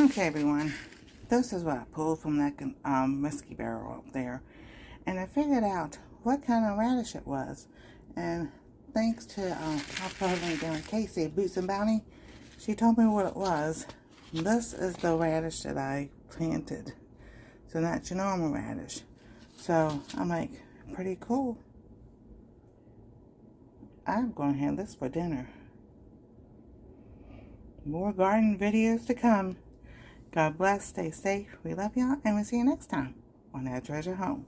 Okay, everyone, this is what I pulled from that whiskey barrel up there, and I figured out what kind of radish it was. And thanks to I'll put her link down, Casey at Boots and Bounty, she told me what it was. This is the radish that I planted, so not your normal radish. So I'm like, pretty cool. I'm going to have this for dinner. More garden videos to come. God bless, stay safe, we love y'all, and we'll see you next time on Our Treasure Home.